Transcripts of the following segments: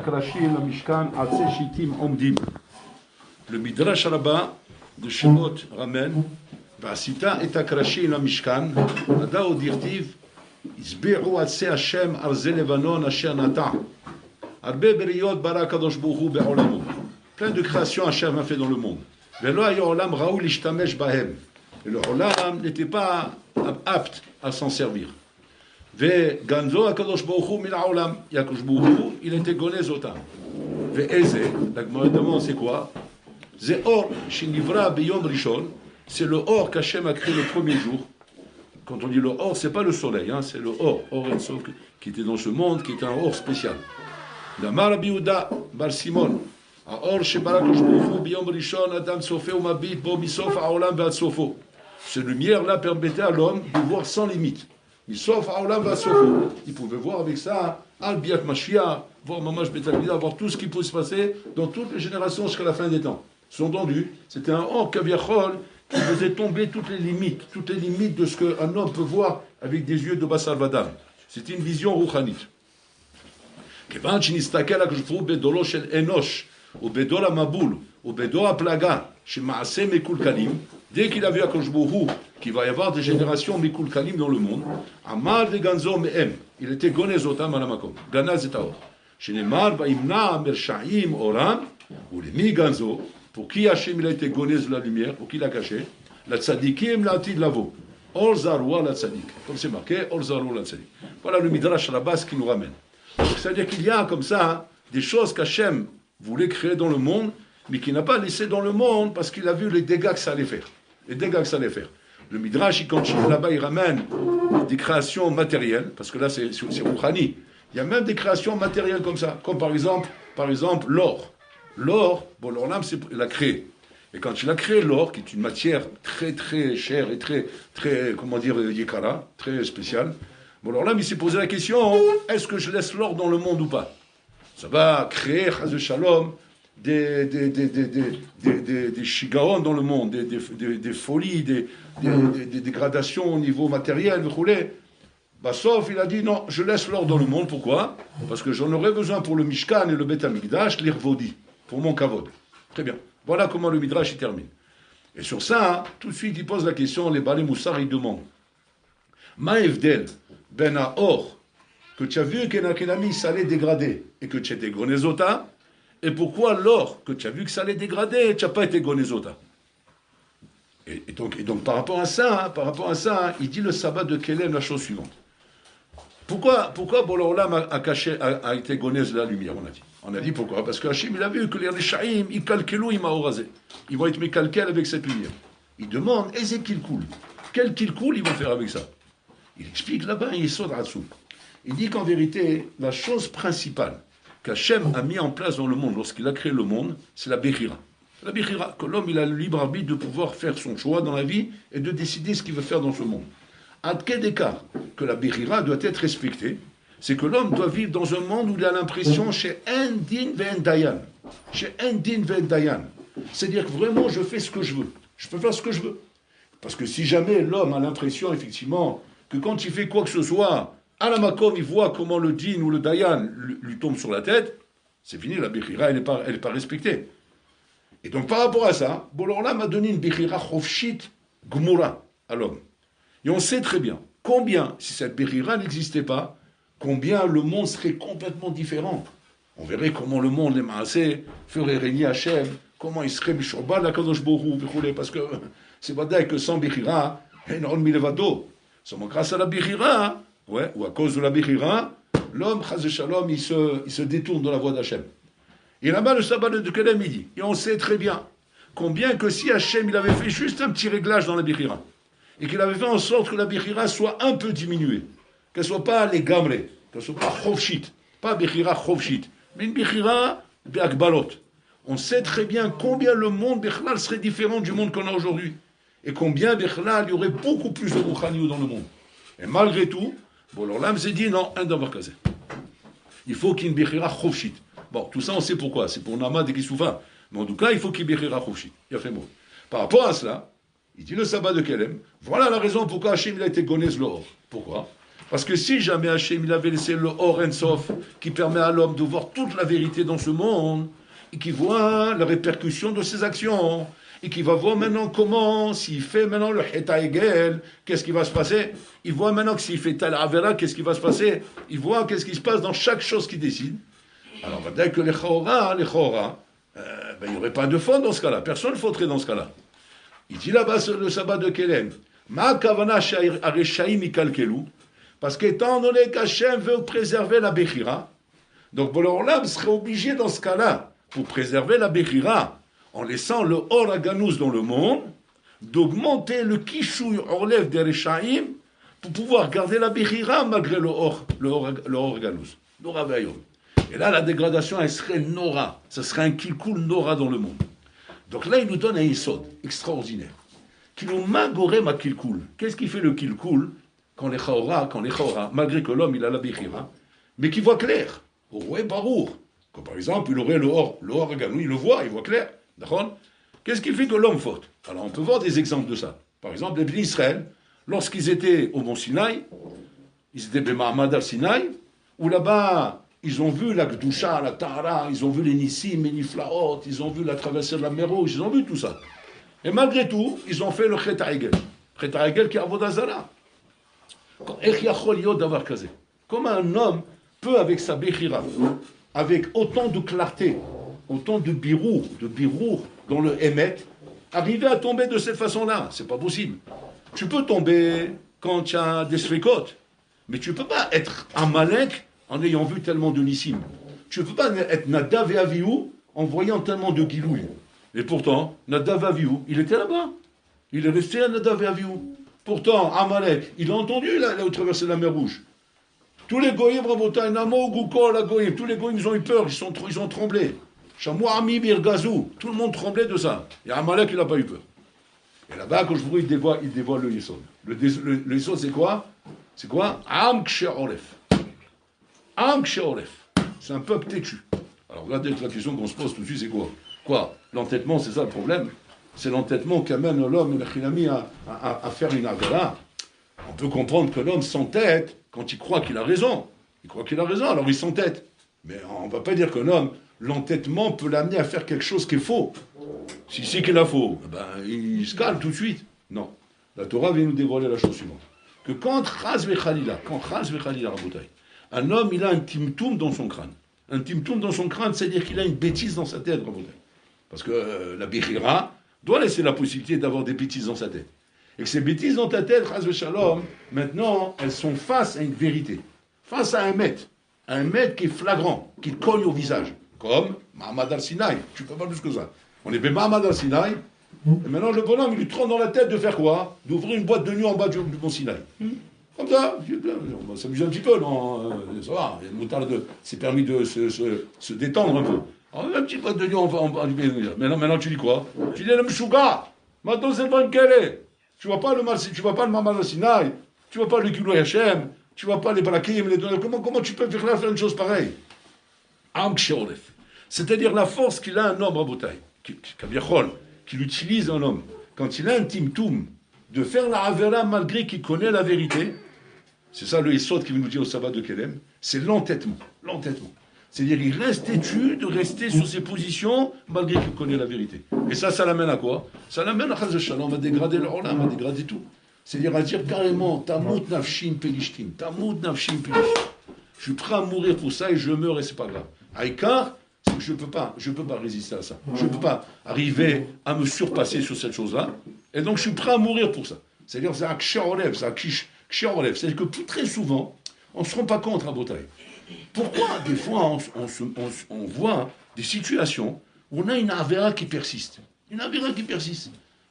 Krashim, la Mishkan, Atse Shitim, Omdim. Le Midrash Rabbah de Shemot ramène Vasita et Akrashim, la Mishkan, Adao Dirtiv, Isbi'u Atse Hashem, Arze Levanon, Asher Nata. Arbe Beriot, Barakadosh Bohu, Be'olamo. Plein de créations Hashem a fait dans le monde. Velo Ayolam Raoul Ishtamesh Bahem. Et le Olam n'était pas apte à s'en servir. Ve Ganzo Akadosh Bohu Mila Olam. Yakosh Bohu, il était gonez otam. Ve Eze, la Gemara demande c'est quoi? Ze Or, Shinivra Beyom Rishon, c'est le Or qu'Hachem a créé le premier jour. Quand on dit le Or, c'est pas le soleil, hein, c'est le Or, Or Ensof, qui était dans ce monde, qui était un Or spécial. Damar Abiuda Bar Simon. האור שברא הקדוש ברוך הוא ביום ראשון אדם צופה ומביט בו מסוף העולם ועד סופו. Cette lumière-là permettait à l'homme de voir sans limite. מסוף העולם ועד סופו. Il pouvait voir avec ça al biat Mashiach, voir Mamash Betamida, voir tout ce qui pouvait se passer dans toutes les générations jusqu'à la fin des temps. Sous-entendu, c'était un or kaviachol qui faisait tomber toutes les limites de ce qu'un homme peut voir avec des yeux de Basar Vadam. C'était une vision rouchanite. כיוון שנסתכל הקדוש ברוך הוא בדורו של אנוש ובדור המבול, ובדור הפלגה, שמעשה מקולקלים, dès qu'il a vu Akadosh Baruch Hu qu'il va y avoir des générations מקולקלים dans le monde, אמר לגנזו מהם, il était גונז אותם על המקום, גנז את האור, שנאמר וימנע מרשעים אורם, ולמי גנזו, pour qui Hachem il a été גונז la lumière, pour qui l'a caché, לצדיקים לעתיד לבוא, אור זרוע לצדיק, comme c'est marqué, אור זרוע לצדיק. Voilà le Midrash Rabbah qui nous ramène. C'est-à-dire qu'il y a comme ça des choses qu'Hachem voulait créer dans le monde, mais qui n'a pas laissé dans le monde parce qu'il a vu les dégâts que ça allait faire. Les dégâts que ça allait faire. Le Midrash, il continue là-bas, il ramène des créations matérielles, parce que là, c'est Rouhani. Il y a même des créations matérielles comme ça, comme par exemple l'or. L'or, bon, l'orlam, il l'a créé. Et quand il a créé l'or, qui est une matière très, très chère et très, très, comment dire, yikara, très spéciale, bon, l'orlam, il s'est posé la question, est-ce que je laisse l'or dans le monde ou pas? Ça va créer, chas de shalom, des shigaon dans le monde, des folies, des dégradations au niveau matériel, sauf il a dit non, je laisse l'or dans le monde, pourquoi? Parce que j'en aurais besoin pour le Mishkan et le Bet Hamikdash, l'Irvodi, pour mon kavod. Très bien. Voilà comment le Midrash y termine. Et sur ça, tout de suite, il pose la question, les Balé Moussar, il demande Ma evdel ben or que tu as vu qu'Enakhenami ça allait dégrader et que tu étais gonezota, et pourquoi l'or que tu as vu que ça allait dégrader, tu n'as pas été gonezota? Et donc par rapport à ça, il dit le sabbat de Kélem la chose suivante. Pourquoi Bololam a été gonez la lumière, on a dit pourquoi? Parce que Hachem il a vu que les Rishaïm, ils calquelou, ils m'aorasé. Ils vont être mécalquels avec cette lumière. Il demande, est-ce qu'il coule? Quel qu'il coule, ils vont faire avec ça? Il explique là-bas, il saute là-dessous. Il dit qu'en vérité, la chose principale qu'Hachem a mis en place dans le monde, lorsqu'il a créé le monde, c'est la Bechira. La Bechira, que l'homme il a le libre arbitre de pouvoir faire son choix dans la vie et de décider ce qu'il veut faire dans ce monde. À quel écart que la Bechira doit être respectée, c'est que l'homme doit vivre dans un monde où il a l'impression chez Endin Ven Dayan. Chez Endin Ven Dayan. C'est-à-dire que vraiment, je fais ce que je veux. Je peux faire ce que je veux. Parce que si jamais l'homme a l'impression, effectivement, que quand il fait quoi que ce soit, à la makom, il voit comment le din ou le dayan lui tombe sur la tête, c'est fini, la bechira, elle n'est pas respectée. Et donc, par rapport à ça, Bolorlam m'a donné une bechira chofshit gmura à l'homme. Et on sait très bien combien, si cette bechira n'existait pas, combien le monde serait complètement différent. On verrait comment le monde, les maasé, ferait régner Hachem, comment il serait bishobal la kadosh bohu, parce que c'est pas dire que sans bechira, on milevado. Seulement grâce à la bechira, ouais, ou à cause de la Bechira, l'homme, chas shalom, il se détourne de la voie d'Hachem. Et là-bas, le sabbat de Kelem, il dit, et on sait très bien, combien que si Hachem, il avait fait juste un petit réglage dans la Bechira, et qu'il avait fait en sorte que la Bechira soit un peu diminuée, qu'elle ne soit pas les gamré, qu'elle ne soit pas chofshit, pas Bechira chofshit, mais une Bechira be'akbalot. On sait très bien combien le monde Bechlal serait différent du monde qu'on a aujourd'hui, et combien Bechlal, il y aurait beaucoup plus de Rouchaniou dans le monde. Et malgré tout, bon, alors l'âme s'est dit non, un d'avoir casé. Il faut qu'il y ait une bechira chofshit. Bon, tout ça on sait pourquoi, c'est pour Namad et Kisoufa. Mais en tout cas, il faut qu'il y ait bechira chofshit. Il a fait mot. Par rapport à cela, il dit le sabbat de Kelem, voilà la raison pourquoi Hachem il a été gonez l'or. Pourquoi? Parce que si jamais Hachem il avait laissé le Or En Sof, qui permet à l'homme de voir toute la vérité dans ce monde, et qui voit la répercussion de ses actions, et qui va voir maintenant comment, s'il fait maintenant le Heta Egel, qu'est-ce qui va se passer. Il voit maintenant que s'il fait Tal Avera, qu'est-ce qui va se passer. Il voit qu'est-ce qui se passe dans chaque chose qu'il décide. Alors, on va dire que les Chora, il n'y aurait pas de faute dans ce cas-là. Personne ne faudrait dans ce cas-là. Il dit là-bas le sabbat de Kélem, Ma Kavana Areshaim Ikalkelu, parce qu'étant donné qu'Hachem veut préserver la Bechira, donc Boréolam serait obligé dans ce cas-là, pour préserver la Bechira, en laissant le Or Aganous dans le monde, d'augmenter le Kishouy Orlev des Reshaim pour pouvoir garder la Bechira malgré le Or Aganous. Nora Ve'ayom. Et là, la dégradation, elle serait Nora. Ça serait un Kilkul Nora dans le monde. Donc là, il nous donne un Yesod extraordinaire. Qui nous magoré ma Kilkul. Qu'est-ce qui fait le Kilkul quand les Chaora, malgré que l'homme, il a la Bechira, mais qui voit clair. Ouais, barour. Comme par exemple, il aurait le Or Aganou, il le voit, il voit clair. D'accord? Qu'est-ce qui fait que l'homme faute? Alors, on peut voir des exemples de ça. Par exemple, les Bnei Israël, lorsqu'ils étaient au mont Sinaï, ils étaient B'Mahamad al-Sinaï, où là-bas, ils ont vu la Gdusha, la Tahara, ils ont vu les Nissim, les Niflaot, ils ont vu la traversée de la mer Rouge, ils ont vu tout ça. Et malgré tout, ils ont fait le Chet HaEgel. Chet HaEgel qui est Avodah Zarah. Comment un homme peut, avec sa Bechira, avec autant de clarté, autant de birour dans le Emet, arriver à tomber de cette façon-là? C'est pas possible. Tu peux tomber quand tu as des srikot, mais tu ne peux pas être Amalek en ayant vu tellement de Nissim. Tu ne peux pas être Nadav et Avihu en voyant tellement de Gilouï. Et pourtant, Nadav et Avihu, il était là-bas. Il est resté à Nadav et Avihu. Pourtant, Amalek, il a entendu là où traverser la mer Rouge. Tous les goïms, Rabotai, Namo, Goukol, la goïm, tous les goïms, ils ont eu peur, ils ont tremblé. Shamoua, Ami, Birgazou, tout le monde tremblait de ça. Et Amalek, il n'a pas eu peur. Et là-bas, quand je vous dis, il dévoile le Yesod. Le Yesod, c'est quoi? C'est quoi? Am Kshe'oref. Am Kshe'oref. C'est un peuple têtu. Alors, regardez la question qu'on se pose tout de suite, c'est quoi? Quoi? L'entêtement, c'est ça le problème? C'est l'entêtement qui amène l'homme et le Chilami à faire une avera. On peut comprendre que l'homme s'entête quand il croit qu'il a raison. Il croit qu'il a raison, alors il s'entête. Mais on ne va pas dire que l'homme, l'entêtement peut l'amener à faire quelque chose qui est faux. Si c'est qu'il a faux, ben, il se calme tout de suite. Non. La Torah vient nous dévoiler la chose suivante. Que quand Chaz Vechalila, Rabotai, un homme, il a un timtoum dans son crâne. Un timtoum dans son crâne, c'est-à-dire qu'il a une bêtise dans sa tête, Rabotai. Parce que la Bechira doit laisser la possibilité d'avoir des bêtises dans sa tête. Et que ces bêtises dans ta tête, Chaz Veshalom, maintenant, elles sont face à une vérité. Face à un maître qui est flagrant, qui te cogne au visage. Comme Mahamad al-Sinaï. Tu ne peux pas plus que ça. On est bien Mahamad al-Sinaï. Et maintenant, le bonhomme, il lui trempe dans la tête de faire quoi? D'ouvrir une boîte de nuit en bas du mont Sinaï. Comme ça. On va s'amuser un petit peu, non? Ça va. Il y a une moutarde c'est permis de se détendre un peu. Alors, un petit boîte de nuit en bas du mont Sinaï. Maintenant, tu dis quoi? Tu dis le Mshouga. Maintenant, c'est le bon qu'elle est. Tu vois pas le Mahamad al-Sinaï. Tu vois pas le Kilou Hashem. Tu vois pas les Barakim. Comment tu peux faire une chose pareille? Am Ksheoref. C'est-à-dire la force qu'il a un homme, Rabotai, qu'il utilise un homme, quand il a un timtoum, de faire la Avera malgré qu'il connaît la vérité, c'est ça le Yesod qui nous dit au sabbat de Kélem, c'est l'entêtement. C'est-à-dire il reste têtu de rester sur ses positions malgré qu'il connaît la vérité. Et ça l'amène à quoi? Ça l'amène à Chaz Shalom, à dégrader le Olam, à dégrader tout. C'est-à-dire à dire carrément, Tamut nafshim pelishtim, je suis prêt à mourir pour ça et je meurs et c'est pas grave. Aïkar, c'est que je peux pas résister à ça. Je ne peux pas arriver à me surpasser sur cette chose-là. Et donc je suis prêt à mourir pour ça. C'est-à-dire c'est un kshérolev, c'est-à-dire que très souvent, on ne se rend pas compte à Botaï. Pourquoi des fois on voit des situations où on a une avéra qui persiste.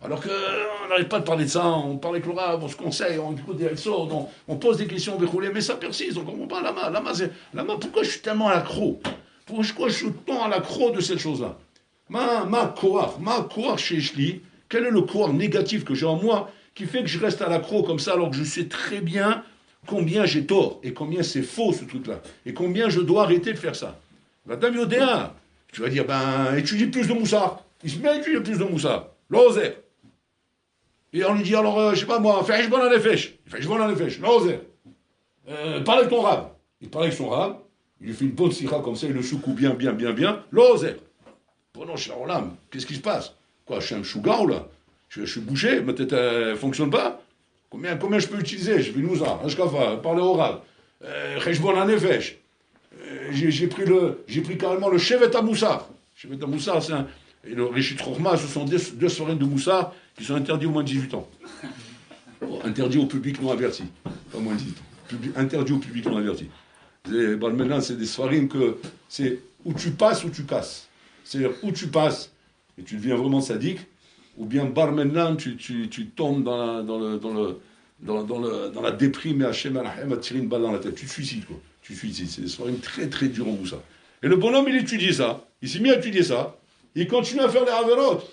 Alors qu'on n'arrête pas de parler de ça, on parle avec le rab, on se conseille, on écoute des exos, on pose des questions, mais ça persiste, on ne comprend pas lama, pourquoi je suis tellement à l'accro? Pourquoi je suis tant à l'accro de cette chose-là? Ma koar chez Shli, quel est le koar négatif que j'ai en moi qui fait que je reste à l'accro comme ça alors que je sais très bien combien j'ai tort et combien c'est faux ce truc-là et combien je dois arrêter de faire ça? La dame Yodéa, tu vas dire, étudie plus de Moussa. Il se met à étudier plus de Moussa. L'oser. Et on lui dit alors, je sais pas moi, fais Hishbon à l'Efesh. L'oser. Parle avec ton rab. Il parle avec son rab, il lui fait une bonne sira comme ça, il le secoue bien, l'oser. Bon non, cher Olam, qu'est-ce qui se passe? Quoi, je suis un chougarou là? Je suis bouché, ma tête ne fonctionne pas? Combien je peux utiliser? Je vais nous en, Ashkafa, parler au rab. Cheshbon Hanefesh. J'ai pris carrément le Shevet HaMoussar. Shevet HaMoussar, c'est un. Et le Rishit Chochma, ce sont deux soirées de Moussar qui sont interdits au moins de 18 ans. Interdits au public non averti. Pas moins de 18 ans. Interdits au public non averti. Maintenant, c'est des soirées que c'est où tu passes ou tu casses. C'est-à-dire où tu passes et tu deviens vraiment sadique, ou bien bar maintenant, tu tombes dans la déprime et Hachem Alachem a tiré une balle dans la tête. Tu te suicides, quoi. Tu te suicides. C'est des soirées très très dures en Moussar. Et le bonhomme, il étudie ça. Il s'est mis à étudier ça. Il continue à faire les avérotes.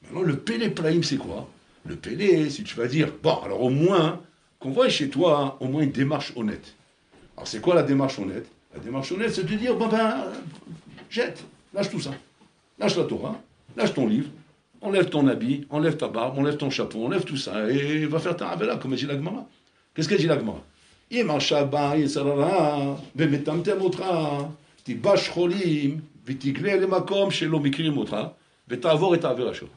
Maintenant, le Pélé Plaïm, c'est quoi? Le Pélé, si tu vas dire, bon, alors au moins, qu'on voit chez toi, hein, au moins une démarche honnête. Alors, c'est quoi la démarche honnête? La démarche honnête, c'est de dire, bon ben, jette, lâche tout ça. Lâche la Torah, lâche ton livre, enlève ton habit, enlève ta barbe, enlève ton chapeau, enlève tout ça, et va faire ta avera, comme a dit la Gemara. Qu'est-ce qu'elle dit la Gemara? Ima Shabbat, Yisarara, Bemetamtem Otra, Tibash Cholim, ותגלה למקום שלא מכירים אותך, ותעבור את העבירה שלו.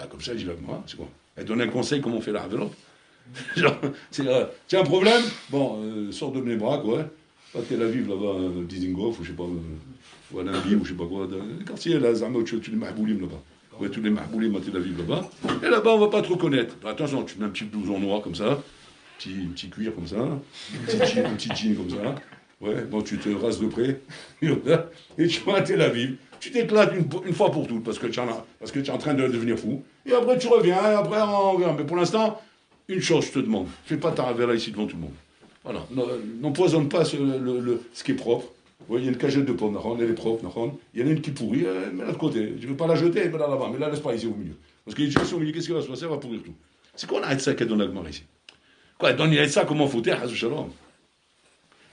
Comme ça, dit la Gemara, c'est quoi? Elle donne un conseil comment on fait la enveloppe. Genre, tiens, un problème? Bon, sors de mes bras, quoi. Va à Tel Aviv, là-bas, dans Dizengoff, ou je sais pas, ou à Nambi, ou je sais pas quoi, dans le quartier, là, Zama, tous les mahboulim, là-bas. Ouais, tous les mahboulim à Tel Aviv, là-bas. Et là-bas, on va pas te reconnaître. Attention, tu mets un petit blouson noir, comme ça, petit cuir, comme ça, un petit jean, comme ça. Ouais, bon, tu te rases de près, et tu vas à Tel Aviv, tu t'éclates une fois pour toutes, parce que tu es en train de devenir fou, et après tu reviens, et après on verra. Mais pour l'instant, une chose, je te demande, fais pas ta ravera ici devant tout le monde. Voilà, n'empoisonne pas ce qui est propre. Ouais, il y a une cagette de pommes, elle est propre, il y en a une qui pourrit, mets-la de côté. Je ne veux pas la jeter, mets-la là-bas, mais la laisse pas ici au milieu. Parce qu'il y a une au milieu, qu'est-ce qui va se passer? Elle va pourrir tout. C'est quoi la ça qu'elle donne la Gemara ici? Quoi, elle donne ça comment faut faire, Hazu Shalom?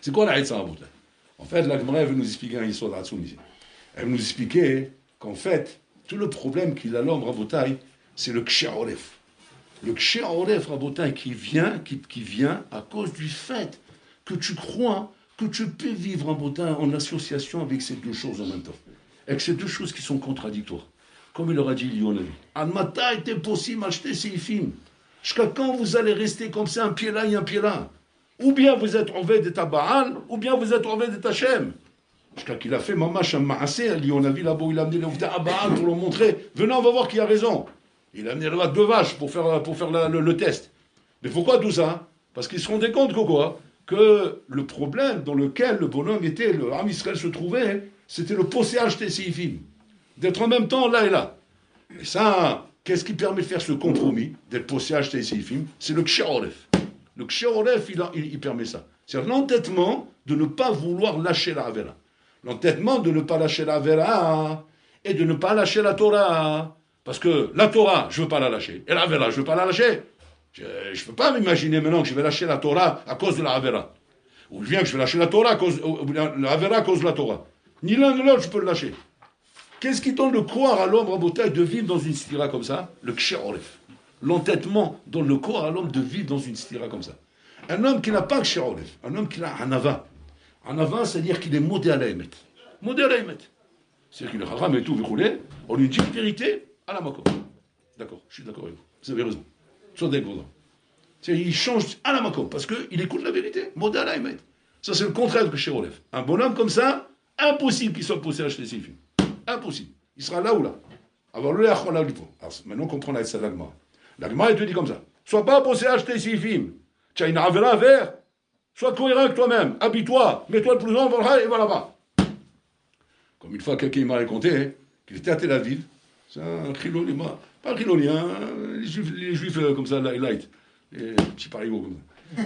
C'est quoi la Haïtsa Rabotai? En fait, la Gemara veut nous expliquer un histoire d'Hatsoum ici. Elle veut nous expliquer qu'en fait, tout le problème qu'il a l'homme Rabotai, c'est le Ksher Oref. Le Ksher Oref Rabotai qui vient à cause du fait que tu crois que tu peux vivre Rabotai en association avec ces deux choses en même temps. Avec ces deux choses qui sont contradictoires. Comme il leur a dit Lyonavi. Almata était possible d'acheter ces films. Jusqu'à quand vous allez rester comme ça, un pied là et un pied là? Ou bien vous êtes enlevé de ta Baal, ou bien vous êtes enlevé de ta Shem. Jusqu'à qu'il a fait mamash un maassé, on a vu là-bas, il a amené les à Baal pour leur montrer. Venez, on va voir qui a raison. Il a amené là-bas 2 vaches pour faire le test. Mais pourquoi tout ça? Parce qu'ils se rendaient compte que quoi? Que le problème dans lequel le bonhomme était, le Ham Israël se trouvait, c'était le posséage des séifim. D'être en même temps là et là. Et ça, qu'est-ce qui permet de faire ce compromis, d'être posséage des séifim? C'est le Ksher Oref. Le Ksher Oref, il permet ça. C'est l'entêtement de ne pas vouloir lâcher la Avera. L'entêtement de ne pas lâcher la Avera et de ne pas lâcher la Torah. Parce que la Torah, je ne veux pas la lâcher. Et la Avera, je ne veux pas la lâcher. Je ne peux pas m'imaginer maintenant que je vais lâcher la Torah à cause de la Avera. Ou bien que je vais lâcher la Torah la Avera à cause de la Torah. Ni l'un ni l'autre, je peux le lâcher. Qu'est-ce qui donne le croire à l'homme, Rabotai, de vivre dans une stira comme ça? Le Ksher Oref. L'entêtement donne le corps à l'homme de vivre dans une stira comme ça. Un homme qui n'a pas Ksher Oref, un homme qui a un ava. Un ava, c'est-à-dire qu'il est modé à la émet. Modé à la émet. C'est-à-dire qu'il est haram et tout, on lui dit une vérité à la makor. D'accord, je suis d'accord avec vous. Vous avez raison. C'est-à-dire qu'il change à la makor, parce qu'il écoute la vérité. Modé à la émet. Ça, c'est le contraire de Ksher Oref. Un bonhomme comme ça, impossible qu'il soit possédé à acheter ses films. Impossible. Il sera là ou là. Alors, maintenant, on comprend la Gemara. La Gemara, elle te dit comme ça. Sois pas possédé à acheter ses films. Tu as une avera à faire. Sois cohérent avec toi-même. Habille-toi. Mets-toi le plus en et va là-bas. Comme une fois, quelqu'un m'a raconté qu'il était à Tel Aviv. C'est un chiloni, pas un chiloni, les juifs comme ça, light. Les petits parigots comme ça.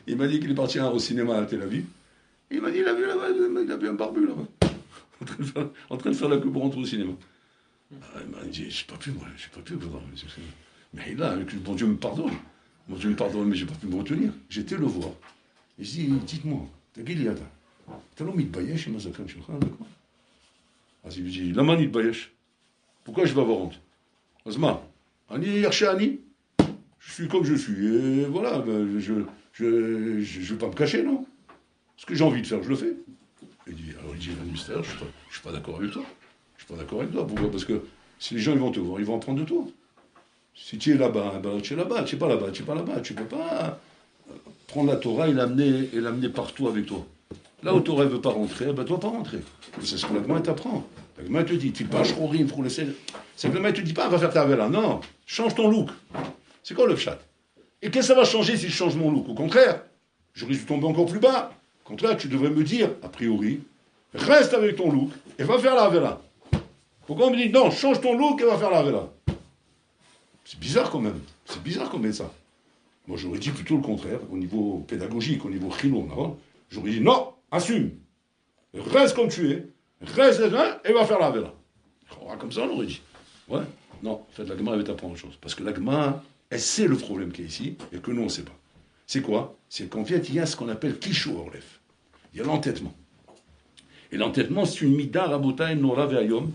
Il m'a dit qu'il est parti au cinéma à Tel Aviv. Il m'a dit, il a vu un barbu là-bas. En train de faire la queue pour rentrer au cinéma. Il m'a dit, j'ai pas pu. Mais là, que bon Dieu me pardonne. Bon Dieu me pardonne, mais j'ai pas pu me retenir. J'étais le voir. Et je dis, dites-moi, t'as qui liata? T'as l'homme Bayesh et Mazakan Shulchan, d'accord? Ah, il lui dit, Laman Bayesh. Pourquoi je vais avoir honte? Azma, Ani Yershani. Je suis comme je suis. Et voilà, Je ne vais pas me cacher, non. Ce que j'ai envie de faire, je le fais. Il dit, alors il dit, ministère, je ne suis pas d'accord avec toi. Je ne suis pas d'accord avec toi. Pourquoi? Parce que si les gens ils vont te voir, ils vont en prendre de toi. Si tu es là-bas, ben, tu es là-bas. Tu n'es pas là-bas, tu n'es pas là-bas. Tu ne peux pas prendre la Torah et l'amener partout avec toi. Là où Torah ne veut pas rentrer, ben, tu ne dois pas rentrer. Et c'est ce que la Gemara t'apprend. La Gemara te dit, tu pas chorim pour le sel. C'est que la Gemara te dit pas, va faire ta vela. Non, change ton look. C'est quoi le pshat? Et qu'est-ce que ça va changer si je change mon look? Au contraire, je risque de tomber encore plus bas. Au contraire, tu devrais me dire, a priori, reste avec ton look et va faire la vela. Pourquoi on me dit, non, change ton look et va faire la vela? C'est bizarre quand même. C'est bizarre qu'on met ça. Moi, j'aurais dit plutôt le contraire, au niveau pédagogique, au niveau chino, non. J'aurais dit, non, assume. Reste comme tu es. Reste là et va faire la vela. Comme ça, on aurait dit. Ouais. Non, en fait, la Gemara va t'apprendre autre chose. Parce que la Gemara, elle sait le problème qu'il y a ici et que nous, on ne sait pas. C'est quoi? C'est qu'en fait, il y a ce qu'on appelle Kishu Orlef. Il y a l'entêtement. Et l'entêtement, c'est une mida rabotai nora ve'ayom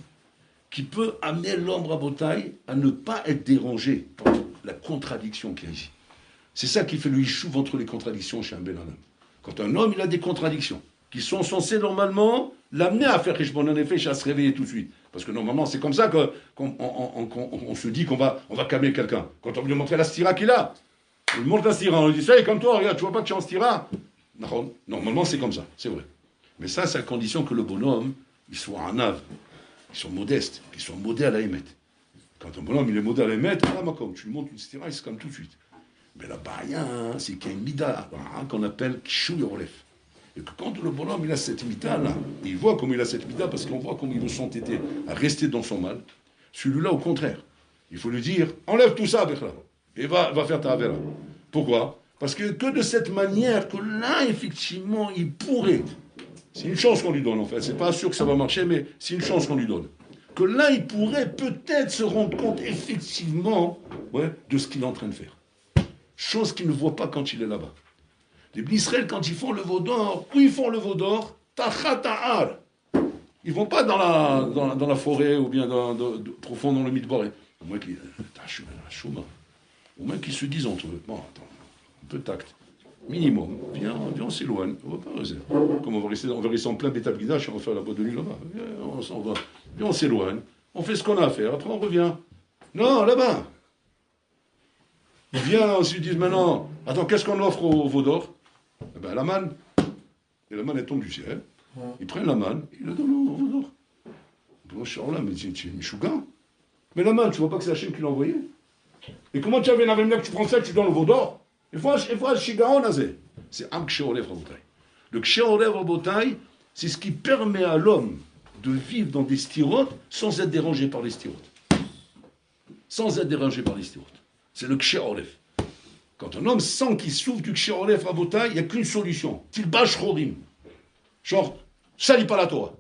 qui peut amener l'homme rabotai à ne pas être dérangé par la contradiction qu'il y a ici. C'est ça qui fait le hichouv entre les contradictions chez un bel homme. Quand un homme, il a des contradictions qui sont censées normalement l'amener à faire Hishbon en effet, à se réveiller tout de suite. Parce que normalement, c'est comme ça qu'on se dit qu'on va calmer quelqu'un. Quand on lui montre la stira qu'il a, on lui montre la stira, on lui dit, ça y est, comme toi, regarde, tu vois pas que tu es en stira? Normalement, c'est comme ça, c'est vrai. Mais ça, c'est à condition que le bonhomme, il soit un ave, qu'il soit modeste, qu'il soit modèle à émettre. Quand un bonhomme, il est modèle à émettre, là, comme tu lui montres une stira, il se calme tout de suite. Mais la baria, c'est qu'il y a une mida qu'on appelle Kishu Yorlef. Et que quand le bonhomme il a cette mida-là, il voit comme il a cette mida, parce qu'on voit comme il veut s'entêter à rester dans son mal, celui-là, au contraire, il faut lui dire, enlève tout ça, Bechla, et va faire ta avera. Pourquoi? Parce que de cette manière, que là, effectivement, il pourrait, c'est une chance qu'on lui donne, en fait, c'est pas sûr que ça va marcher, mais c'est une chance qu'on lui donne, que là, il pourrait peut-être se rendre compte, effectivement, de ce qu'il est en train de faire. Chose qu'il ne voit pas quand il est là-bas. Les Bnei Israël, quand ils font le veau d'or, où ils font le veau d'or, tachata'ar. Ils ne vont pas dans la forêt ou bien profond dans le midbar. Au moins qu'ils se disent entre eux, bon, attends, un peu de tact. Minimum. Viens, on s'éloigne. On va pas rester. Comme on va rester en plein bétablidache et on va faire la boîte de nuit là-bas. On s'en va. Viens, on s'éloigne. On fait ce qu'on a à faire. Après, on revient. Non, là-bas. Ils viennent, ils se disent maintenant, attends, qu'est-ce qu'on offre au veau d'or? Eh ben, la manne. Et la manne, elle tombe du ciel. Ils prennent la manne, ils la donnent au veau d'or. Bon, je suis là, mais tu es Mishuga. Mais la manne, tu vois pas que c'est Hachem qui l'a envoyé? Et comment tu avais une avenir que tu prends ça et tu donnes le veau d'or? Il faut un shigaon azé. C'est un kshéolev rabotai. Le kshéolev rabotai, c'est ce qui permet à l'homme de vivre dans des styrotes sans être dérangé par les styrotes. Sans être dérangé par les styrotes. C'est le kshéolev. Quand un homme sent qu'il souffre du kshéolev rabotai, il n'y a qu'une solution. Tilbash chorim. Genre, salis pas la Torah.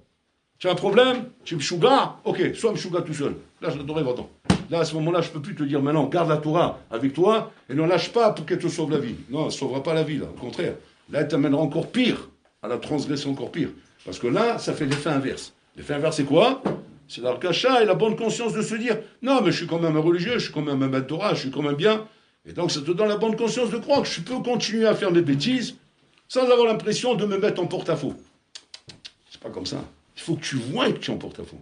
Tu as un problème, tu es mshuga, ok, sois mshuga tout seul. Là, je l'adorais va-t'en. Là, à ce moment-là, je ne peux plus te dire maintenant, garde la Torah avec toi et ne lâche pas pour qu'elle te sauve la vie. Non, elle ne sauvera pas la vie, là. Au contraire. Là, elle t'amènera encore pire, à la transgression encore pire. Parce que là, ça fait l'effet inverse. L'effet inverse, c'est quoi? C'est l'arkacha et la bonne conscience de se dire, non, mais je suis quand même un religieux, je suis quand même un maître Torah, je suis quand même bien. Et donc, ça te donne la bonne conscience de croire que je peux continuer à faire des bêtises sans avoir l'impression de me mettre en porte-à-faux. C'est pas comme ça. Il faut que tu vois que tu es en porte-à-faux.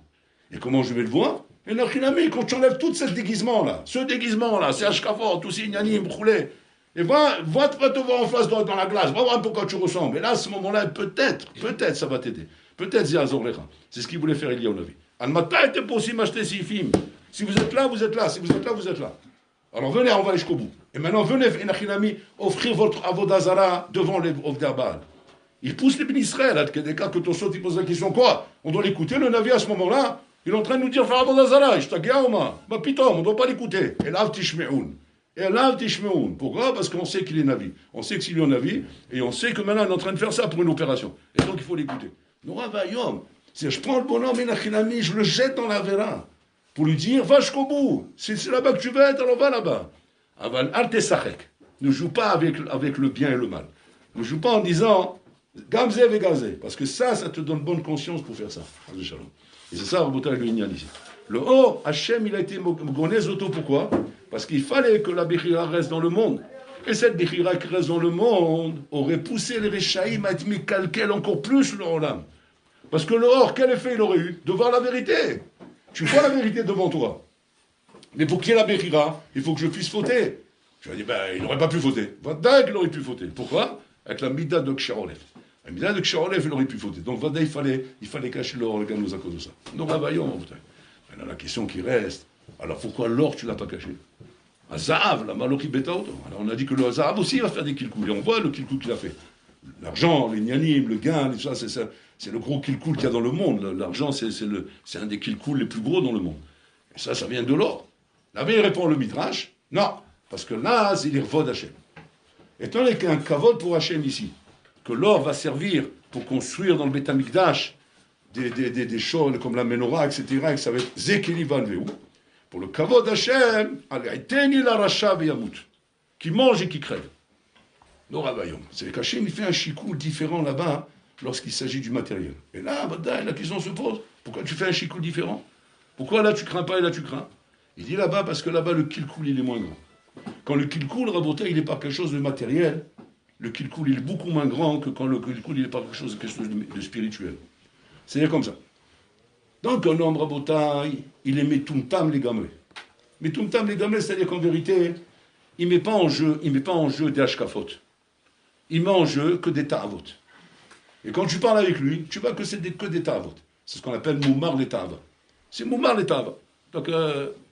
Et comment je vais le voir? Et Nachinami, quand tu enlèves tout ce déguisement-là, c'est Ashkafort, tous ces ignanim, roulés, et va te voir en face dans la glace, va voir un peu quoi tu ressembles. Et là, à ce moment-là, peut-être, ça va t'aider. Peut-être, c'est ce qu'il voulait faire Elia Onavi. Al-Mata était possible d'acheter ces films. Si vous êtes là, vous êtes là. Si vous êtes là, vous êtes là. Alors venez, on va aller jusqu'au bout. Et maintenant, venez, Nachinami, offrir votre avodazara devant les Ovdabal. Il pousse les Bnei Israël, des cas que ton saut, il pose la question, quoi? On doit l'écouter, le Navi, à ce moment-là? Il est en train de nous dire, faire avodazara, je t'agueauma. Bah, putain, on ne doit pas l'écouter. Et là, tishmeoun. Pourquoi? Parce qu'on sait qu'il est Navi. On sait que s'il est un Navi, et on sait que maintenant, il est en train de faire ça pour une opération. Et donc, il faut l'écouter. Nora Vayom, c'est je prends le bonhomme et Nachinami, je le jette dans la vera, pour lui dire, va jusqu'au bout. Si c'est là-bas que tu veux être, alors va là-bas. Aval Altesachek. Ne joue pas avec le bien et le mal. Ne joue pas en disant, Gamze et Gazé, parce que ça te donne bonne conscience pour faire ça. Et c'est ça, Rabotai, le Inyan ici. Le Or, Hachem, il a été Gonez Auto, pourquoi? Parce qu'il fallait que la Bechira reste dans le monde. Et cette Bechira qui reste dans le monde aurait poussé les Réchaïm à être mécalquel encore plus le Olam. Parce que le Or, quel effet il aurait eu? De voir la vérité. Tu vois la vérité devant toi. Mais pour qu'il y ait la Bechira, il faut que je puisse fauter. Tu vas dire, il n'aurait pas pu fauter. Vadaï qu'il aurait pu fauter. Pourquoi? Avec la Mida de Ksharolef. La Mida de Ksharolef, il aurait pu fauter. Donc Vadaï, il fallait cacher l'or, le Ganouz à cause de ça. Donc, voyons. Maintenant, la question qui reste, alors pourquoi l'or, tu ne l'as pas caché? Un Zahav, la Malochi Betaoto. Alors on a dit que le Zahav aussi va faire des kilkouls. Et on voit le kilkoul qu'il a fait. L'argent, les nyanim, le gain, tout ça, c'est le gros kilkoul qu'il y a dans le monde. L'argent, c'est un des kilkouls les plus gros dans le monde. Et ça vient de l'or. Là, il répond le Midrash, non, parce que là, c'est l'irvod Hachem. Étant donné qu'il y a un kavod pour Hachem ici, que l'or va servir pour construire dans le Beth Amikdash des choses comme la menorah, etc., et que ça va être Zekeli Van Veu, pour le kavod Hachem, Teni la Racha Veyamut, qui mange et qui crève. Nous ravaillons. C'est qu'Hachem, il fait un chikoul différent là-bas lorsqu'il s'agit du matériel. Et là, la question se pose, pourquoi tu fais un chikoul différent? Pourquoi là tu crains pas et là tu crains? Il dit là-bas parce que là-bas le kilkoul il est moins grand. Quand le kilkoul, Rabotai, il est pas quelque chose de matériel, le kilkoul il est beaucoup moins grand que quand le kilkoul il est pas quelque chose de spirituel. C'est-à-dire comme ça. Donc un homme, Rabotai, il aimait Tumtam les gamins. Mais Tumtam les gamins, c'est-à-dire qu'en vérité, il met pas en jeu des hashkafot. Il met en jeu que des ta'avot. Et quand tu parles avec lui, tu vois que c'est que des ta'avot. C'est ce qu'on appelle Moumar les ta'ava. C'est Moumar les ta'ava. Donc,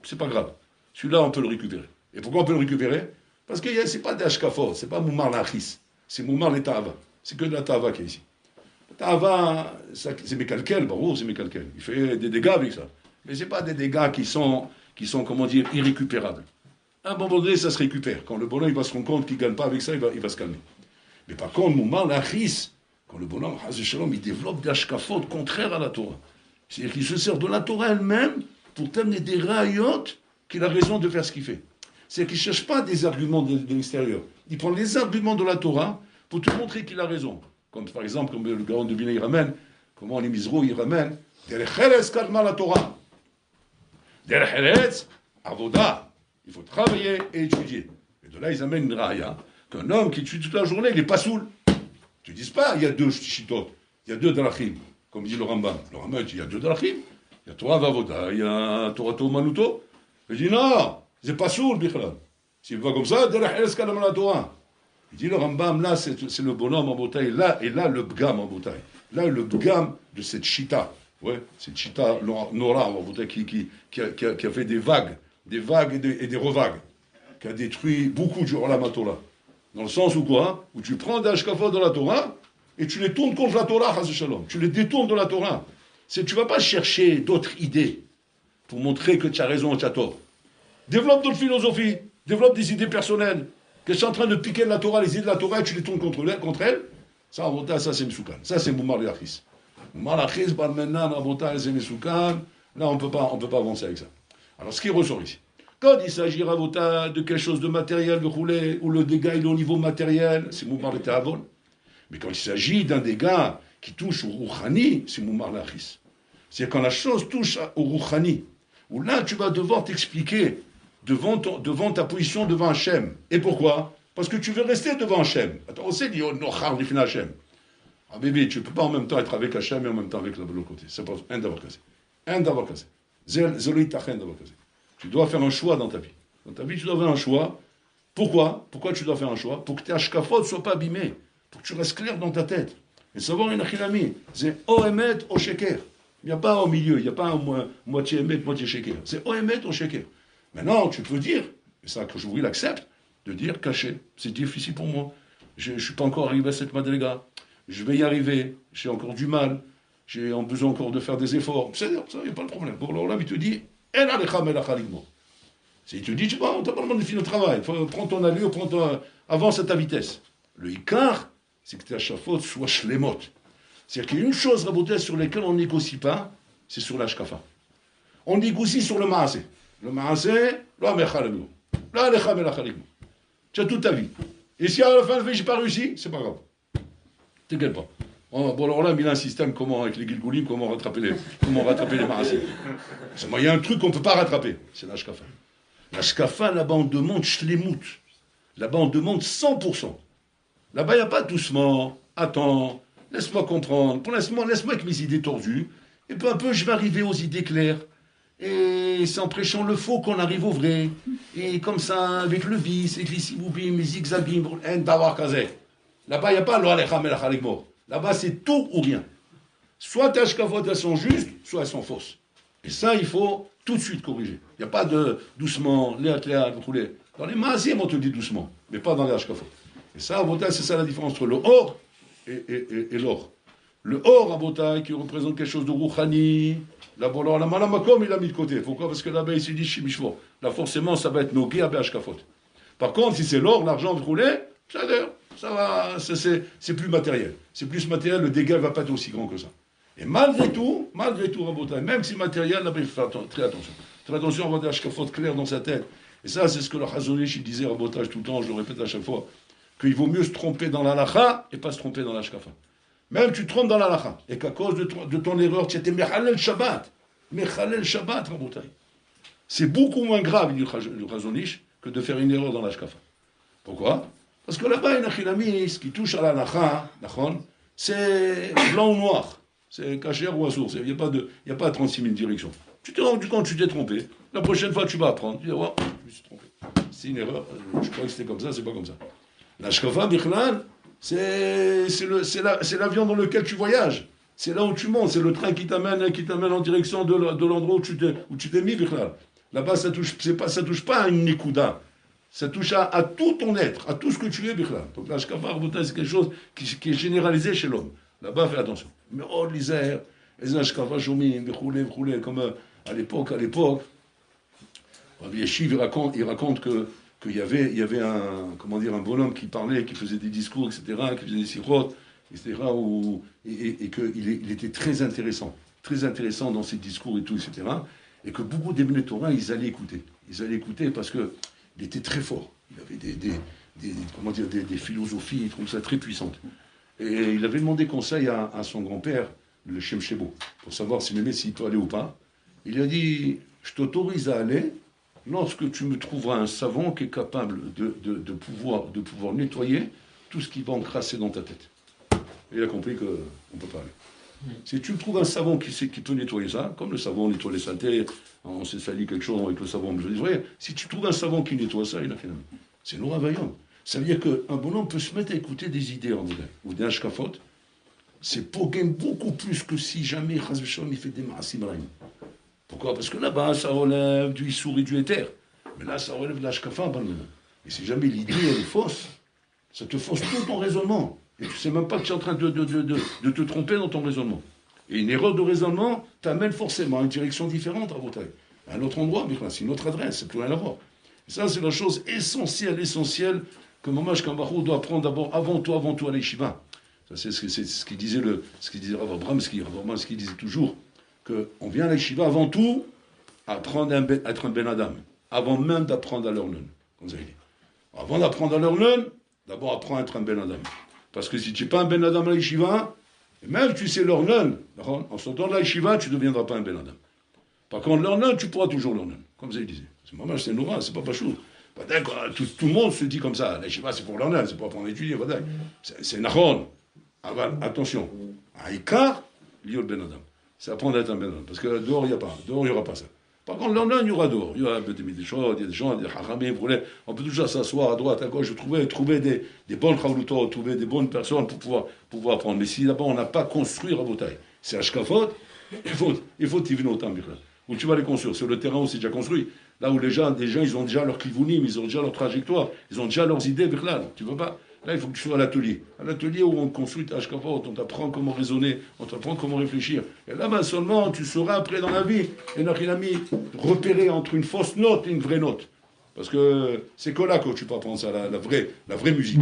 c'est pas grave. Celui-là, on peut le récupérer. Et pourquoi on peut le récupérer? Parce que c'est pas des hashkafot, c'est pas Moumar l'achis. C'est Moumar les ta'ava. C'est que de la ta'ava qui est ici. La ta'ava, c'est mes calquels, bravo, c'est mes calquels. Il fait des dégâts avec ça. Mais c'est pas des dégâts qui sont, comment dire, irrécupérables. À un moment donné, ça se récupère. Quand le bonhomme il va se rendre compte qu'il ne gagne pas avec ça, il va se calmer. Mais par contre, Moumar l'achis, quand le bonhomme, il développe des hashkafot contraires à la Torah. C'est-à-dire qu'il se sert de la Torah elle-même pour t'amener des rayot qu'il a raison de faire ce qu'il fait. C'est-à-dire qu'il ne cherche pas des arguments de l'extérieur. Il prend les arguments de la Torah pour te montrer qu'il a raison. Comme par exemple, comme le Gaon de Bina il ramène, comment les Mizrou il ramène, Derech Eretz kadma la Torah. Derech Eretz, avoda. Il faut travailler et étudier. Et de là, ils amènent une raya qu'un homme qui étudie toute la journée, il n'est pas saoul. Tu ne dis pas, il y a deux shitot, il y a deux dalachim, comme dit le Rambam. Le Rambam dit, il y a deux dalachim. Il y a Torah Vavoda, il y a Torah Manuto. Il dit non, c'est pas sourd, Bichlal. S'il va comme ça, la Torah. Il dit le Rambam, là, c'est le bonhomme en bouteille, là, et là, le bgam en bouteille. Là, le bgam de cette chita. Ouais, cette chita Nora en bouteille qui a fait des vagues et des revagues. Qui a détruit beaucoup du Olam HaTorah. Dans le sens où quoi? Où tu prends des hashkafot de la Torah et tu les tournes contre la Torah, Chas Shalom. Tu les détournes de la Torah. Tu ne vas pas chercher d'autres idées pour montrer que tu as raison ou tu as tort. Développe d'autres philosophies, développe des idées personnelles, que tu es en train de piquer de la Torah, les idées de la Torah, et tu les tournes contre elle. Ça, ça c'est Mesoukan. Ça, c'est Moumar l'Achis. Moumar l'Achis, Balmenan, Rabota, c'est Mesoukan. Là, on ne peut pas avancer avec ça. Alors, ce qui ressort ici. Quand il s'agit, Rabota, de quelque chose de matériel, de rouler, où le dégât est au niveau matériel, c'est Moumar l'Etehavon. Mais quand il s'agit d'un dégât qui touche au Rouhani, c'est Moumar l'Achis. C'est quand la chose touche au Rouhani, où là, tu vas devoir t'expliquer devant ta position devant Hachem. Et pourquoi? Parce que tu veux rester devant Hachem. Attends, on sait dire, Nochar, on Hachem. Ah bébé, tu ne peux pas en même temps être avec Hachem et en même temps avec l'autre côté. C'est pas un d'avoir cassé. Un d'avoir cassé. Tu dois faire un choix dans ta vie. Dans ta vie, tu dois faire un choix. Pourquoi? Pourquoi tu dois faire un choix? Pour que tes hashkafot ne soient pas abîmés. Pour que tu restes clair dans ta tête. Et savoir une achinami. C'est Ohemet au Sheker. Il n'y a pas au milieu. Il n'y a pas un moitié Emet, moitié Sheker. C'est Ohemet au Sheker. Maintenant, tu peux dire, et ça que je vous l'accepte, de dire caché. C'est difficile pour moi. Je ne suis pas encore arrivé à cette madriga. Je vais y arriver. J'ai encore du mal. J'ai besoin encore de faire des efforts. C'est-à-dire, ça, il n'y a pas de problème. Pour l'Olam, il te dit, il te dit, tu n'as pas besoin de finir le travail. Prends ton allure, avance à ta vitesse. Le Icar, c'est que tes hashkafot soient shlemot. C'est-à-dire qu'il y a une chose, Raboté, sur laquelle on ne négocie pas, c'est sur l'ashkafa. On négocie sur le maasé. Le maasé, tu as toute ta vie. Et si à la fin de la vie, je n'ai pas réussi, c'est pas grave. T'inquiète pas. Bon, alors là, il a un système, comment, avec les Gilgoulim, comment rattraper les maasé. Il y a un truc qu'on ne peut pas rattraper, c'est l'ashkafa. L'ashkafa, là-bas, on demande shlemut. Là-bas, on demande 100%. Là-bas, il n'y a pas doucement, attends, laisse-moi comprendre. Pour l'instant, laisse-moi avec mes idées tordues. Et peu à peu, je vais arriver aux idées claires. Et c'est en prêchant le faux qu'on arrive au vrai. Et comme ça, avec le vice, avec les siboubim, les zigzagim, en d'avoir kazé. Là-bas, il n'y a pas là-bas, c'est tout ou rien. Soit tes ashkafot, elles sont justes, soit elles sont fausses. Et ça, il faut tout de suite corriger. Il n'y a pas de doucement, léat, vous roulez. Dans les maasim, on te dit doucement, mais pas dans les ashkafot. Et ça, à Botaï, c'est ça la différence entre le or et l'or. Le or, à Botaï, qui représente quelque chose de rouchani, là-bas, la malamakom, il l'a mis de côté. Pourquoi? Parce que là-bas, il s'est dit shimishvo. Là, forcément, ça va être nogué à ashkafot. Par contre, si c'est l'or, l'argent, vous roulez, ça va, c'est plus matériel. C'est plus matériel, le dégât ne va pas être aussi grand que ça. Et malgré tout, Rabotai, même si matériel, là-bas, il faut faire très attention. Très attention à avoir des ashkafot clairs dans sa tête. Et ça, c'est ce que le Chazon Ish, il disait, Rabotai, tout le temps, je le répète à chaque fois, qu'il vaut mieux se tromper dans l'alacha et pas se tromper dans l'ashkafa. Même tu te trompes dans l'alacha, et qu'à cause de ton erreur, tu étais mechalel Shabbat. Mechalel Shabbat, Rabotai. C'est beaucoup moins grave, dit le Chazon Ish, que de faire une erreur dans l'ashkafa. Pourquoi? Parce que là-bas, ce qui touche à l'alacha, c'est blanc ou noir. C'est caché ou à source. Il n'y a pas 36 000 directions. Tu t'es rendu compte, tu t'es trompé. La prochaine fois, tu vas apprendre. Tu dis, oh, je me suis trompé. C'est une erreur. Je crois que c'était comme ça, c'est pas comme ça. La shkafa, bichlal, c'est l'avion dans lequel tu voyages. C'est là où tu montes. C'est le train qui t'amène en direction de l'endroit où tu t'es mis, bichlal. Là-bas, ça touche pas à une nikuda. Ça touche à tout ton être, à tout ce que tu es, bichlal. Donc la shkafa, c'est quelque chose qui est généralisé chez l'homme. Là-bas, fais attention. Mais oh, l'Isère, les ashkafa, jomim, bichlal, comme à l'époque, Rabbi Yeshiv, il raconte qu'il y avait un bonhomme qui parlait, qui faisait des discours, etc., qui faisait des sirotes, etc., et qu'il était très intéressant dans ses discours et tout, etc., et que beaucoup des Bnei Torah, ils allaient écouter parce qu'il était très fort. Il avait des philosophies comme ça très puissantes. Et il avait demandé conseil à son grand-père, le Shem Shebo, pour savoir s'il peut aller ou pas. Il a dit, je t'autorise à aller lorsque tu me trouveras un savant qui est capable de pouvoir nettoyer tout ce qui va encrasser dans ta tête. Et il a compris qu'on ne peut pas aller. Si tu me trouves un savant qui peut nettoyer ça, comme le savon nettoie les saletés, on s'est sali quelque chose avec le savon, si tu trouves un savant qui nettoie ça, il a fait la même. C'est lourd vaillant. Ça veut dire qu'un bonhomme peut se mettre à écouter des idées en vrai, ou des hashkafot. C'est pour gagner beaucoup plus que si jamais il fait des maasim ra'im. Pourquoi? Parce que là-bas, ça relève du issour et du éther. Mais là, ça relève de l'ashkafa. Et si jamais l'idée elle est fausse, ça te fausse tout ton raisonnement. Et tu ne sais même pas que tu es en train de te tromper dans ton raisonnement. Et une erreur de raisonnement t'amène forcément à une direction différente à Botaï. À un autre endroit, mais c'est une autre adresse, c'est plus rien à voir. Et ça, c'est la chose essentielle que Mamash Kambarou doit apprendre d'abord, avant tout à l'Yeshiva. Ça, c'est ce qu'il disait Rav Abramski. Rav Abramski disait toujours qu'on vient à l'Yeshiva avant tout à apprendre à être un Ben Adam, avant même d'apprendre à l'Ornon. Comme ça, il dit. Avant d'apprendre à l'Ornon, d'abord apprends à être un Ben Adam. Parce que si tu n'es pas un Ben Adam à l'Yeshiva, même tu sais l'Ornon, en sortant de l'Yeshiva, tu ne deviendras pas un Ben Adam. Par contre, l'Ornon, tu pourras toujours l'Ornon. Comme ça, il disait. C'est Noura, c'est pas chaud. Tout le monde se dit comme ça. L'Yeshiva, c'est pour l'Ornon, c'est pas pour étudier. C'est Nahon. Attention. Aïkar, liot Ben Adam. C'est apprendre à être un Ben Adam. Parce que dehors, il n'y a pas. Dehors, il n'y aura pas ça. Par contre, l'Ornon, il y aura dehors. Il y aura des choses, il y a des gens, des haramim, on peut toujours s'asseoir à droite, à gauche, trouver des bonnes chavloutos, trouver des bonnes personnes pour pouvoir apprendre. Mais si là-bas, on n'a pas construit Rabotai, c'est Ashkafot, il faut Tivnot Tambirla. Où tu vas les construire. Sur le terrain où c'est déjà construit. Là où les gens, ils ont déjà leur kivounim, ils ont déjà leur trajectoire, ils ont déjà leurs idées, Birlal. Tu veux pas? Là, il faut que tu sois à l'atelier. À l'atelier où on construit ta Ashkafot, on t'apprend comment raisonner, on t'apprend comment réfléchir. Et là-bas seulement, tu sauras après dans la vie, et Nachilami, repérer entre une fausse note et une vraie note. Parce que c'est que là que tu peux apprendre ça, la vraie musique.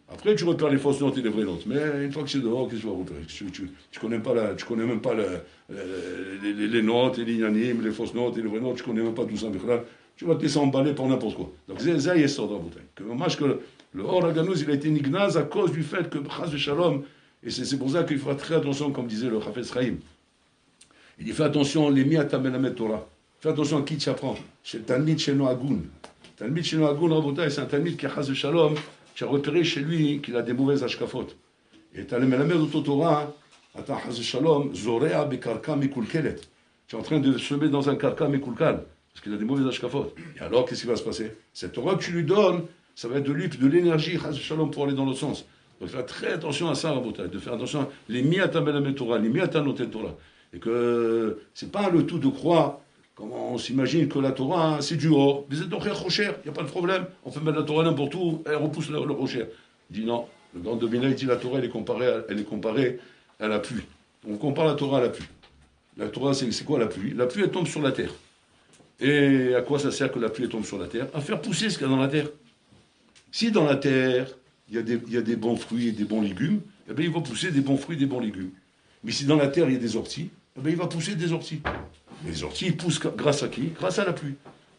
Après, tu repères les fausses notes et les vraies notes. Mais une fois que c'est dehors, qu'est-ce que tu vas repérer? Tu connais même pas les notes, les lignanim, les fausses notes et les vraies notes, tu connais même pas tout ça. Tu vas te laisser emballer par n'importe quoi. Donc, c'est ça, il est sort dans la bouteille. Que dommage que le Or Aganouz, il a été nignaz à cause du fait que Chaz Shalom, et c'est pour ça qu'il faut faire très attention, comme disait le Chafetz Chaim. Il dit fais attention, les mi atamelamet Torah. Fais attention à qui tu apprends. Chez Talmid, chez Noagoun. Talmid Shino Agun Rabotai, c'est un Talmid qui a Chaz Shalom, qui a repéré chez lui qu'il a des mauvaises ashkafot. Et tu as le Melamed Torah, attends, Chaz Shalom, Zorea Bekarka Mikulkelet. Tu es en train de semer dans un karka Mikulkal, parce qu'il a des mauvaises ashkafot. Et alors, qu'est-ce qui va se passer? Cette Torah que tu lui donnes, ça va être de l'huile, de l'énergie, Chaz Shalom, pour aller dans l'autre sens. Donc, fais très attention à ça, Rabotai, de faire attention à les Miata Melamed Torah, les Miata Noten Torah. Et que c'est pas le tout de croire. Comment on s'imagine que la Torah, c'est du or. Vous êtes donc rocher, il n'y a pas de problème. On peut mettre la Torah n'importe où, elle repousse le rocher. Il dit non. Le grand Domina, il dit la Torah, elle est comparée à la pluie. On compare la Torah à la pluie. La Torah, c'est quoi la pluie? La pluie, elle tombe sur la terre. Et à quoi ça sert que la pluie tombe sur la terre? À faire pousser ce qu'il y a dans la terre. Si dans la terre, il y a des bons fruits et des bons légumes, eh bien, il va pousser des bons fruits et des bons légumes. Mais si dans la terre, il y a des orties, eh bien, il va pousser des orties. Les orties, ils poussent grâce à qui? Grâce à la pluie.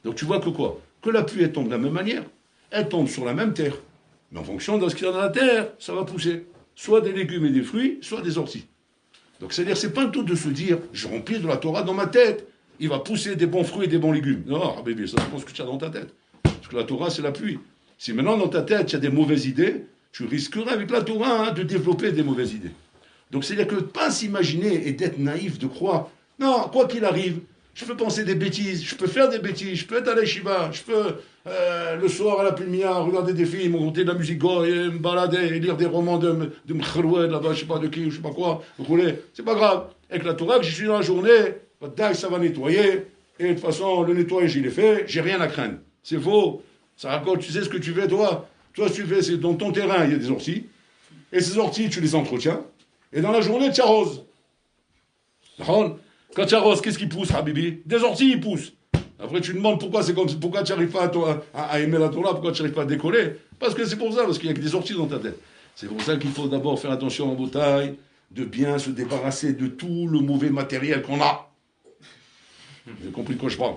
Donc tu vois que quoi? Que la pluie, elle tombe de la même manière. Elle tombe sur la même terre. Mais en fonction de ce qu'il y a dans la terre, ça va pousser. Soit des légumes et des fruits, soit des orties. Donc c'est-à-dire, c'est pas le tout de se dire, je remplis de la Torah dans ma tête, il va pousser des bons fruits et des bons légumes. Non, bébé, ça dépend ce que tu as dans ta tête. Parce que la Torah, c'est la pluie. Si maintenant dans ta tête, il y a des mauvaises idées, tu risquerais avec la Torah de développer des mauvaises idées. Donc c'est-à-dire que pas s'imaginer et d'être naïf, de croire, non, quoi qu'il arrive, je peux penser des bêtises, je peux faire des bêtises, je peux être à l'Eshiva, je peux le soir à la Pulmia regarder des films, monter de la musique gore, et me balader, et lire des romans de Mkharoued, là-bas, je sais pas de qui, je sais pas quoi, vous voulez, c'est pas grave. Avec la Torah, que j'y suis dans la journée, ça va nettoyer, et de toute façon, le nettoyage, il est fait, j'ai rien à craindre. C'est faux, ça raconte, tu sais ce que tu fais, toi, ce que tu fais, c'est dans ton terrain, il y a des orties, et ces orties, tu les entretiens, et dans la journée, tu arroses. Quand tu arroses, qu'est-ce qui pousse, Habibi? Des orties, ils poussent. Après, tu demandes pourquoi c'est comme ça, pourquoi tu n'arrives pas à aimer la Torah, pourquoi tu n'arrives pas à décoller? Parce que c'est pour ça, parce qu'il y a que des orties dans ta tête. C'est pour ça qu'il faut d'abord faire attention en bataille, de bien se débarrasser de tout le mauvais matériel qu'on a. Vous avez compris de quoi je parle?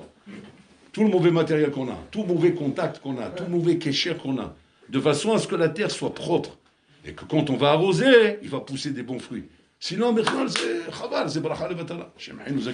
Tout le mauvais matériel qu'on a, tout mauvais contact qu'on a, tout mauvais kécher qu'on a, de façon à ce que la terre soit propre. Et que quand on va arroser, il va pousser des bons fruits. Sinon, Michal, c'est Chaval, c'est Bracha Levatala. Shem'aïn nous a